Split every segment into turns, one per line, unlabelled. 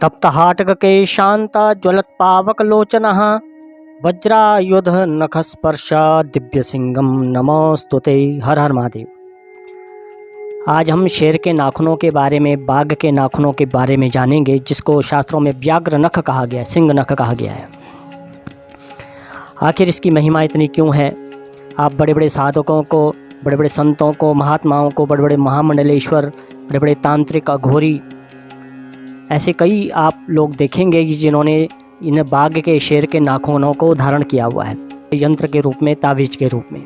तप्तहाटककेशान्ता ज्वलत्पावकलोचनः वज्रायुध नखस्पर्शा दिव्य सिंगम नमोस्तुते। हर हर महादेव। आज हम शेर के नाखूनों के बारे में, बाघ के नाखूनों के बारे में जानेंगे, जिसको शास्त्रों में व्याघ्र नख कहा गया है, सिंह नख कहा गया है। आखिर इसकी महिमा इतनी क्यों है? आप बड़े बड़े साधकों को, बड़े बड़े संतों को, महात्माओं को, बड़े बड़े महामंडलेश्वर, बड़े बड़े तांत्रिक, अघोरी, ऐसे कई आप लोग देखेंगे कि जिन्होंने इन बाघ के, शेर के नाखूनों को धारण किया हुआ है यंत्र के रूप में, तावीज के रूप में।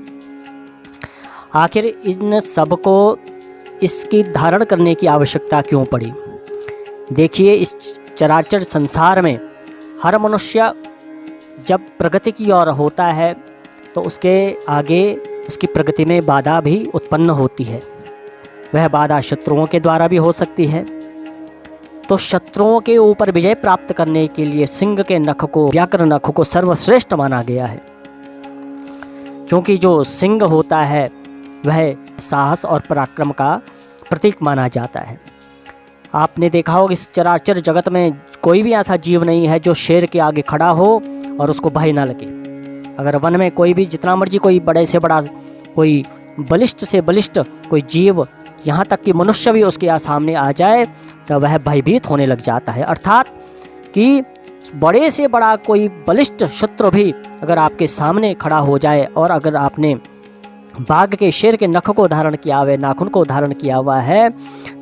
आखिर इन सब को इसकी धारण करने की आवश्यकता क्यों पड़ी? देखिए, इस चराचर संसार में हर मनुष्य जब प्रगति की ओर होता है तो उसके आगे उसकी प्रगति में बाधा भी उत्पन्न होती है। वह बाधा शत्रुओं के द्वारा भी हो सकती है। तो शत्रुओं के ऊपर विजय प्राप्त करने के लिए सिंह के नख को, व्याघ्र नख को सर्वश्रेष्ठ माना गया है। क्योंकि जो सिंह होता है वह साहस और पराक्रम का प्रतीक माना जाता है। आपने देखा होगा इस चराचर जगत में कोई भी ऐसा जीव नहीं है जो शेर के आगे खड़ा हो और उसको भय ना लगे। अगर वन में कोई भी, जितना मर्जी कोई बड़े से बड़ा, कोई बलिष्ठ से बलिष्ठ कोई जीव, यहाँ तक कि मनुष्य भी उसके सामने आ जाए तो वह भयभीत होने लग जाता है। अर्थात कि बड़े से बड़ा कोई बलिष्ठ शत्रु भी अगर आपके सामने खड़ा हो जाए और अगर आपने बाघ के, शेर के नख को धारण किया हुआ है, नाखून को धारण किया हुआ है,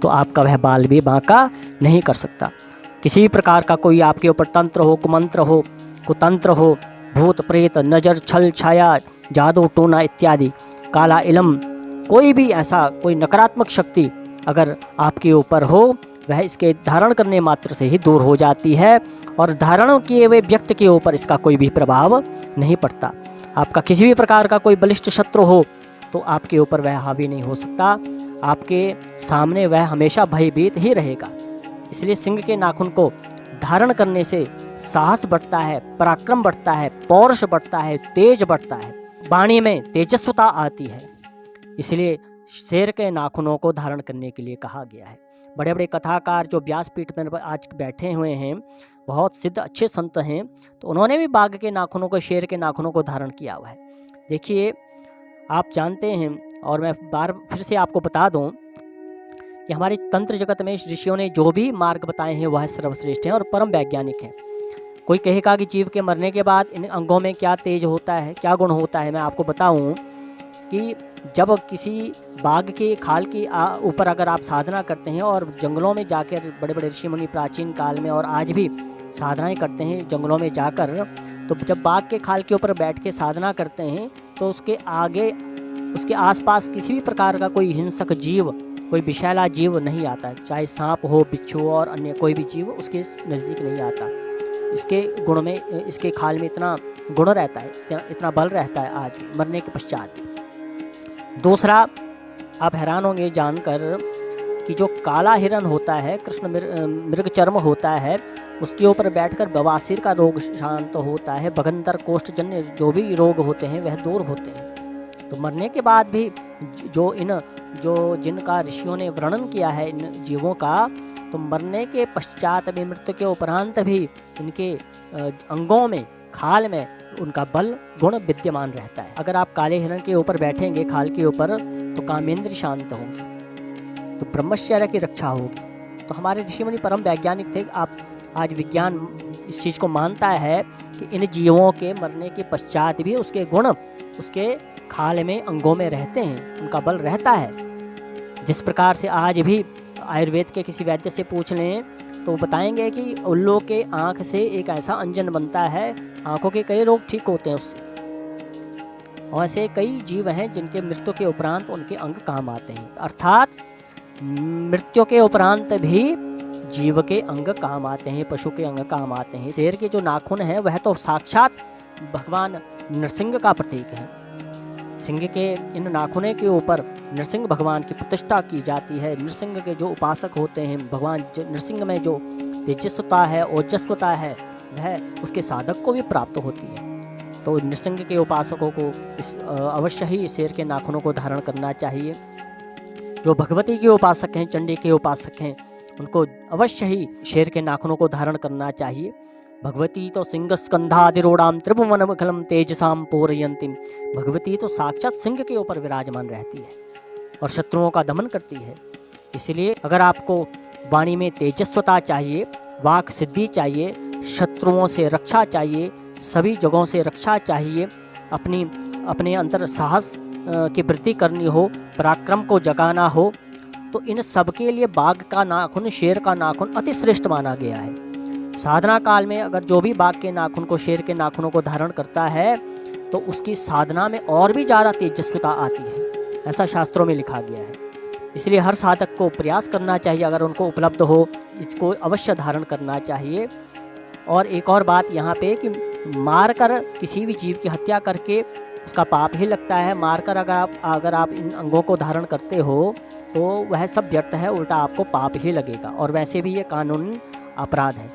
तो आपका वह बाल भी बांका नहीं कर सकता। किसी भी प्रकार का कोई आपके ऊपर तंत्र हो, कुमंत्र हो, कुतंत्र हो, भूत प्रेत, नजर, छल छाया, जादू टोना इत्यादि, काला इलम, कोई भी ऐसा कोई नकारात्मक शक्ति अगर आपके ऊपर हो, वह इसके धारण करने मात्र से ही दूर हो जाती है और धारण किए हुए व्यक्ति के ऊपर इसका कोई भी प्रभाव नहीं पड़ता। आपका किसी भी प्रकार का कोई बलिष्ठ शत्रु हो तो आपके ऊपर वह हावी नहीं हो सकता। आपके सामने वह हमेशा भयभीत ही रहेगा। इसलिए सिंह के नाखून को धारण करने से साहस बढ़ता है, पराक्रम बढ़ता है, पौरुष बढ़ता है, तेज बढ़ता है, वाणी में तेजस्वता आती है। इसलिए शेर के नाखूनों को धारण करने के लिए कहा गया है। बड़े बड़े कथाकार जो व्यासपीठ में आज बैठे हुए हैं, बहुत सिद्ध अच्छे संत हैं, तो उन्होंने भी बाघ के नाखूनों को, शेर के नाखूनों को धारण किया हुआ है। देखिए, आप जानते हैं और मैं बार फिर से आपको बता दूं कि हमारे तंत्र जगत में ऋषियों ने जो भी मार्ग बताए हैं वह सर्वश्रेष्ठ हैं और परम वैज्ञानिक हैं। कोई कहेगा कि जीव के मरने के बाद इन अंगों में क्या तेज होता है, क्या गुण होता है। मैं आपको बताऊं कि जब किसी बाघ के खाल के ऊपर अगर आप साधना करते हैं और जंगलों में जाकर, बड़े बड़े ऋषि मुनि प्राचीन काल में और आज भी साधनाएं करते हैं जंगलों में जाकर, तो जब बाघ के खाल के ऊपर बैठ के साधना करते हैं तो उसके आगे, उसके आसपास किसी भी प्रकार का कोई हिंसक जीव, कोई विषैला जीव नहीं आता। चाहे सांप हो, बिच्छू और अन्य कोई भी जीव उसके नज़दीक नहीं आता। इसके गुण में, इसके खाल में इतना गुण रहता है, इतना बल रहता है आज मरने के पश्चात भी। दूसरा, आप हैरान होंगे जानकर कि जो काला हिरण होता है, कृष्ण मृग चर्म होता है, उसके ऊपर बैठकर बवासीर का रोग शांत होता है। भगंतर कोष्ठजन्य जो भी रोग होते हैं वह दूर होते हैं। तो मरने के बाद भी जिनका ऋषियों ने वर्णन किया है इन जीवों का, तो मरने के पश्चात भी, मृत्यु के उपरांत भी इनके अंगों में, खाल में उनका बल गुण विद्यमान रहता है। अगर आप काले हिरण के ऊपर बैठेंगे, खाल के ऊपर, तो कामेंद्र शांत होंगे, तो ब्रह्मचर्य की रक्षा होगी। तो हमारे ऋषि मुनि परम वैज्ञानिक थे। आप आज विज्ञान इस चीज़ को मानता है कि इन जीवों के मरने के पश्चात भी उसके गुण उसके खाल में, अंगों में रहते हैं, उनका बल रहता है। जिस प्रकार से आज भी आयुर्वेद के किसी वैद्य से पूछ लें तो बताएंगे कि उल्लू के आँख से एक ऐसा अंजन बनता है, आँखों के कई रोग ठीक होते हैं उससे। और ऐसे कई जीव हैं जिनके मृत्यु के उपरांत उनके अंग काम आते हैं। अर्थात मृत्यु के उपरांत भी जीव के अंग काम आते हैं, पशु के अंग काम आते हैं। शेर के जो नाखून है वह तो साक्षात भगवान नरसिंह का प्रतीक है। सिंह के इन नाखूनों के ऊपर नरसिंह भगवान की प्रतिष्ठा की जाती है। नरसिंह के जो उपासक होते हैं, भगवान नरसिंह में जो तेजस्वता है, ओजस्वता है, वह उसके साधक को भी प्राप्त होती है। तो नरसिंह के उपासकों को अवश्य ही शेर के नाखूनों को धारण करना चाहिए। जो भगवती के उपासक हैं, चंडी के उपासक हैं, उनको अवश्य ही शेर के नाखूनों को धारण करना चाहिए। भगवती तो सिंह स्कंधाधिरूढ़ाम त्रिभुवनमखिलम तेजसाम पूरयन्तीम। भगवती तो साक्षात सिंह के ऊपर विराजमान रहती है और शत्रुओं का दमन करती है। इसलिए अगर आपको वाणी में तेजस्वता चाहिए, वाक सिद्धि चाहिए, शत्रुओं से रक्षा चाहिए, सभी जगहों से रक्षा चाहिए, अपने अंदर साहस की वृद्धि करनी हो, पराक्रम को जगाना हो, तो इन सब के लिए बाघ का नाखून, शेर का नाखून अति श्रेष्ठ माना गया है। साधना काल में अगर जो भी बाघ के नाखून को, शेर के नाखूनों को धारण करता है तो उसकी साधना में और भी ज़्यादा तेजस्विता आती है, ऐसा शास्त्रों में लिखा गया है। इसलिए हर साधक को प्रयास करना चाहिए, अगर उनको उपलब्ध हो इसको अवश्य धारण करना चाहिए। और एक और बात यहाँ पे कि मारकर किसी भी जीव की हत्या करके उसका पाप ही लगता है। मारकर अगर आप इन अंगों को धारण करते हो तो वह सब व्यर्थ है, उल्टा आपको पाप ही लगेगा और वैसे भी ये कानूनी अपराध है।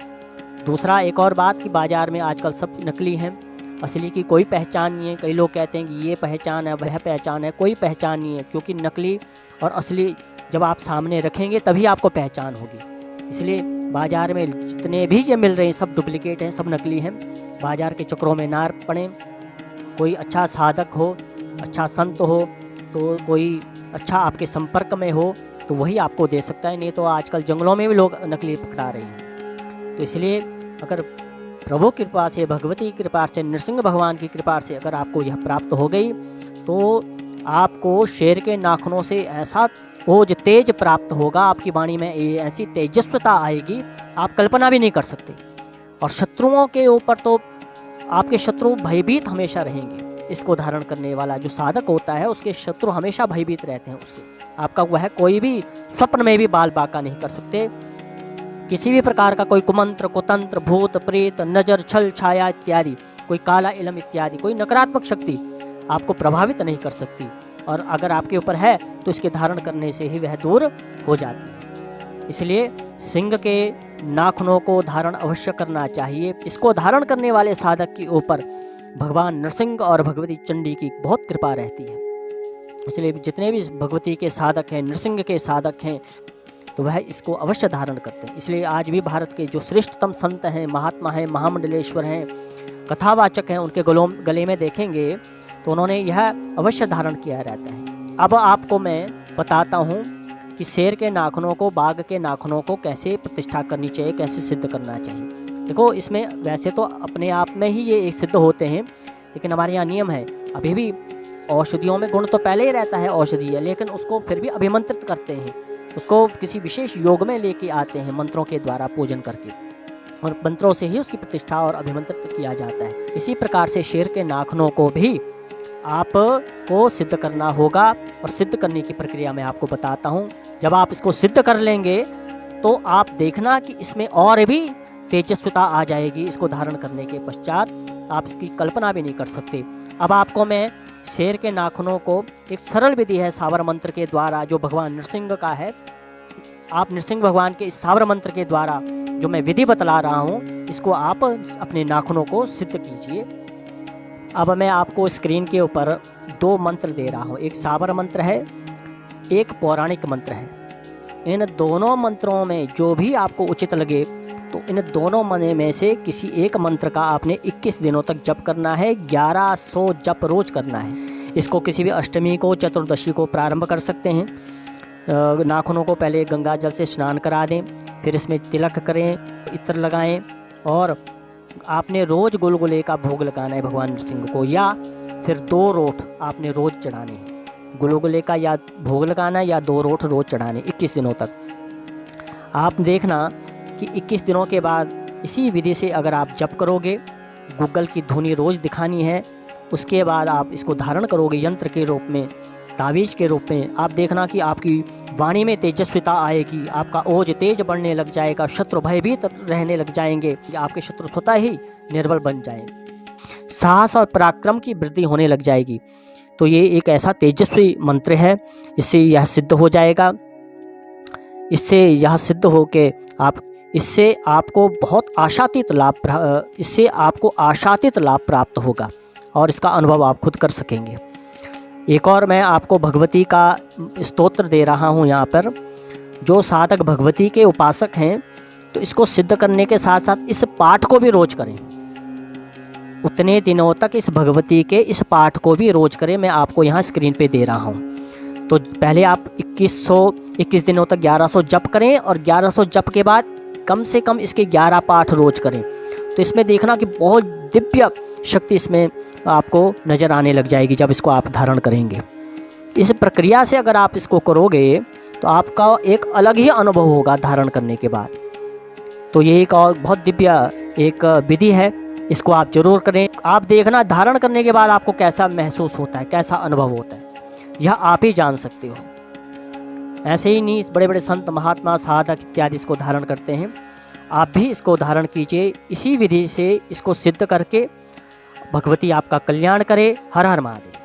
दूसरा एक और बात कि बाज़ार में आजकल सब नकली हैं, असली की कोई पहचान नहीं है। कई लोग कहते हैं कि ये पहचान है, वह पहचान है, कोई पहचान नहीं है, क्योंकि नकली और असली जब आप सामने रखेंगे तभी आपको पहचान होगी। इसलिए बाज़ार में जितने भी ये मिल रहे हैं सब डुप्लीकेट हैं, सब नकली हैं। बाज़ार के चक्रों में ना पड़ें। कोई अच्छा साधक हो, अच्छा संत हो, तो कोई अच्छा आपके संपर्क में हो तो वही आपको दे सकता है, नहीं तो आजकल जंगलों में भी लोग नकली पकड़ा रहे हैं। तो इसलिए अगर प्रभु कृपा से, भगवती कृपा से, नृसिंह भगवान की कृपा से अगर आपको यह प्राप्त हो गई तो आपको शेर के नाखूनों से ऐसा ओज तेज प्राप्त होगा, आपकी वाणी में ऐसी तेजस्वता आएगी आप कल्पना भी नहीं कर सकते। और शत्रुओं के ऊपर तो आपके शत्रु भयभीत हमेशा रहेंगे। इसको धारण करने वाला जो साधक होता है उसके शत्रु हमेशा भयभीत रहते हैं उससे। आपका वह कोई भी स्वप्न में भी बाल बाका नहीं कर सकते। किसी भी प्रकार का कोई कुमंत्र, कुतंत्र, भूत प्रेत, नजर, छल छाया इत्यादि, कोई काला इलम इत्यादि, कोई नकारात्मक शक्ति आपको प्रभावित नहीं कर सकती। और अगर आपके ऊपर है तो इसके धारण करने से ही वह दूर हो जाती है। इसलिए सिंह के नाखूनों को धारण अवश्य करना चाहिए। इसको धारण करने वाले साधक के ऊपर भगवान नृसिंह और भगवती चंडी की बहुत कृपा रहती है। इसलिए जितने भी भगवती के साधक हैं, नृसिंह के साधक हैं, तो वह इसको अवश्य धारण करते हैं। इसलिए आज भी भारत के जो श्रेष्ठतम संत हैं, महात्मा हैं, महामंडलेश्वर हैं, कथावाचक हैं, उनके गले में देखेंगे तो उन्होंने यह अवश्य धारण किया रहता है। अब आपको मैं बताता हूँ कि शेर के नाखूनों को, बाघ के नाखूनों को कैसे प्रतिष्ठा करनी चाहिए, कैसे सिद्ध करना चाहिए। देखो, इसमें वैसे तो अपने आप में ही ये सिद्ध होते हैं, लेकिन हमारे यहाँ नियम है, अभी भी औषधियों में गुण तो पहले ही रहता है औषधीय, लेकिन उसको फिर भी अभिमंत्रित करते हैं, उसको किसी विशेष योग में लेके आते हैं मंत्रों के द्वारा पूजन करके, और मंत्रों से ही उसकी प्रतिष्ठा और अभिमंत्रित किया जाता है। इसी प्रकार से शेर के नाखूनों को भी आपको सिद्ध करना होगा, और सिद्ध करने की प्रक्रिया मैं आपको बताता हूँ। जब आप इसको सिद्ध कर लेंगे तो आप देखना कि इसमें और भी तेजस्विता आ जाएगी। इसको धारण करने के पश्चात आप इसकी कल्पना भी नहीं कर सकते। अब आपको मैं शेर के नाखूनों को, एक सरल विधि है सावर मंत्र के द्वारा जो भगवान नृसिंह का है, आप नृसिंह भगवान के इस सावर मंत्र के द्वारा जो मैं विधि बतला रहा हूँ, इसको आप अपने नाखूनों को सिद्ध कीजिए। अब मैं आपको स्क्रीन के ऊपर दो मंत्र दे रहा हूँ, एक सावर मंत्र है, एक पौराणिक मंत्र है। इन दोनों मंत्रों में जो भी आपको उचित लगे, तो इन दोनों में से किसी एक मंत्र का आपने 21 दिनों तक जप करना है। 1100 जप रोज करना है। इसको किसी भी अष्टमी को, चतुर्दशी को प्रारंभ कर सकते हैं। नाखूनों को पहले गंगा जल से स्नान करा दें, फिर इसमें तिलक करें, इत्र लगाएं, और आपने रोज़ गुलगुले का भोग लगाना है भगवान नृसिंह को, या फिर 2 रोट आपने रोज़ चढ़ाने हैं। गुलगुले का या भोग लगाना या 2 रोट रोज़ चढ़ाने 21 दिनों तक। आप देखना कि 21 दिनों के बाद इसी विधि से अगर आप जप करोगे, गूगल की धुनी रोज़ दिखानी है, उसके बाद आप इसको धारण करोगे यंत्र के रूप में, तावीज़ के रूप में, आप देखना कि आपकी वाणी में तेजस्विता आएगी, आपका ओज तेज बढ़ने लग जाएगा, शत्रु भयभीत रहने लग जाएंगे, आपके शत्रु स्वतः ही निर्बल बन जाएंगे, साहस और पराक्रम की वृद्धि होने लग जाएगी। तो ये एक ऐसा तेजस्वी मंत्र है, इससे यह सिद्ध हो जाएगा। इससे यह सिद्ध हो के इससे आपको बहुत आशातीत लाभ प्राप्त होगा, और इसका अनुभव आप खुद कर सकेंगे। एक और मैं आपको भगवती का स्तोत्र दे रहा हूँ यहाँ पर, जो साधक भगवती के उपासक हैं तो इसको सिद्ध करने के साथ साथ इस पाठ को भी रोज करें। उतने दिनों तक इस भगवती के इस पाठ को भी रोज करें। मैं आपको यहाँ स्क्रीन पे दे रहा हूँ। तो पहले आप 21 दिनों तक 1100 जप करें और 1100 जप के बाद कम से कम इसके 11 पाठ रोज करें। तो इसमें देखना कि बहुत दिव्य शक्ति इसमें आपको नज़र आने लग जाएगी जब इसको आप धारण करेंगे। इस प्रक्रिया से अगर आप इसको करोगे तो आपका एक अलग ही अनुभव होगा धारण करने के बाद। तो ये एक और बहुत दिव्य एक विधि है, इसको आप जरूर करें। आप देखना धारण करने के बाद आपको कैसा महसूस होता है, कैसा अनुभव होता है, यह आप ही जान सकते हो। ऐसे ही नहीं बड़े बड़े संत महात्मा साधक इत्यादि इसको धारण करते हैं। आप भी इसको धारण कीजिए, इसी विधि से इसको सिद्ध करके भगवती आपका कल्याण करे। हर हर महादेव।